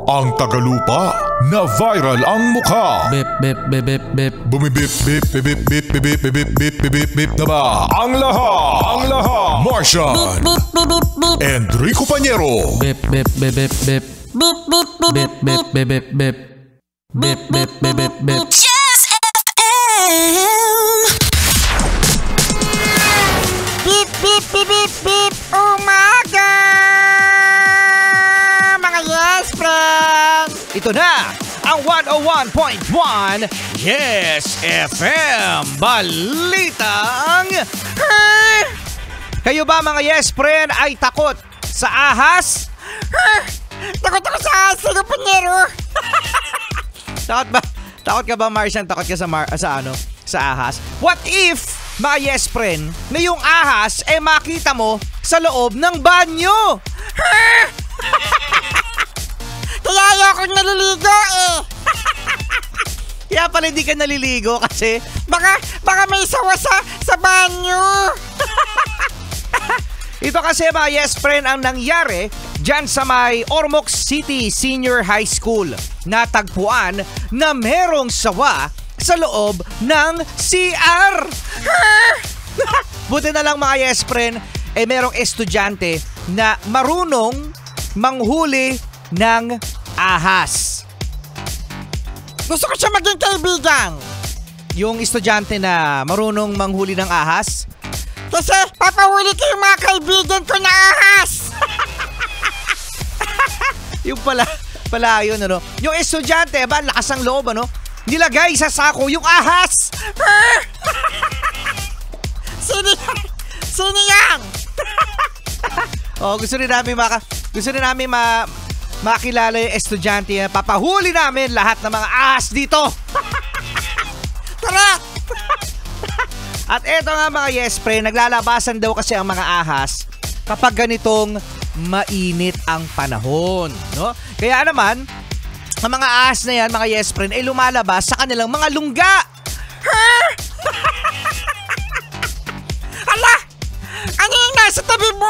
Ang tagalupa na viral ang mukha. Bip bip bip bip bip. Bumibip bip bip bip bip bip bip bip bip bip bip na ba? Ang lahat. Martian. And Rico Pañero. Bip bip bip bip bip. Bip bip bip bip bip bip bip. Bip bip bip bip bip. Just FM. Beep, beep, beep, beep, beep. Umaga! Mga yes, friend! Ito na ang 101.1 Yes FM Balitang Kayo ba mga yes friend ay takot sa ahas? Takot ako sa Rico Pañero. Takot ba? Takot ka ba, Martian? Takot ka sa ahas? What if, mga yes friend, na yung ahas makita mo sa loob ng banyo? Kaya ayokong naliligo eh. Kaya pala hindi ka naliligo kasi Baka may sawa sa banyo. ito kasi mga yes friend ang nangyari dyan sa may Ormoc City Senior High School. Natagpuan na merong sawa sa loob ng CR. Buti na lang mga yes friend, merong estudyante na marunong manghuli ng ahas. Gusto ko siya maging kaibigan. Yung estudyante na marunong manghuli ng ahas, Kasi papahuli ko yung mga kaibigan ko na ahas. yung pala yun ano. Yung estudyante ba, lakas ang loob ano, nilagay sa sako yung ahas. Sino yan? Gusto rin namin makilala yung estudyante. Papahuli namin lahat ng mga ahas dito. Tara! At eto nga mga yes friend, naglalabasan daw kasi ang mga ahas kapag ganitong mainit ang panahon, no? Kaya naman, ang mga ahas na yan, mga yes friend, ay lumalabas sa kanilang mga lungga. Ala! Ano yung nasa tabi mo?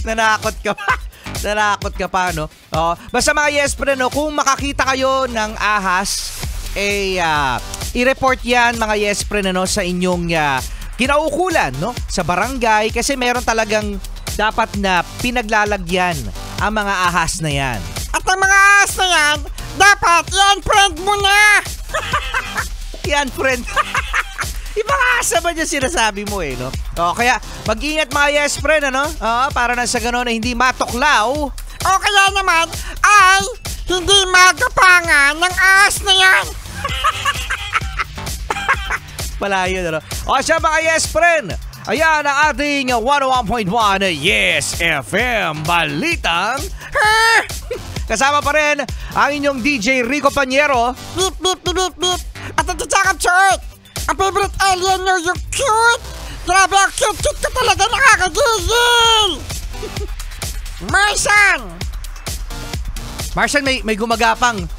Nanakot ka pa. Nanakot ka pa, no? Basta mga yes friend, no, kung makakita kayo ng ahas, i-report yan mga yes friend ano, sa inyong kinaukulan no? Sa barangay kasi meron talagang dapat na pinaglalagyan ang mga ahas na yan. At ang mga ahas na yan, dapat i-unfriend mo na. Yan friend. Ibang ahas naman yung sinasabi mo no? Kaya mag-ingat mga yes friend ano? Para na sa gano'n na hindi matuklaw. O kaya naman ay hindi magapangan ng ahas na yan. Pala yun, ano? Siya mga yes friend, ayan ang ating 101.1 Yes FM Balitang kasama pa rin ang inyong DJ Rico Pañero. Beep, beep, beep, beep, beep. At ang tsakap short. Ang favorite alien nyo, yung cute. Grabe, ang cute ka talaga, nakakagigil. Martian, Martian, may gumagapang.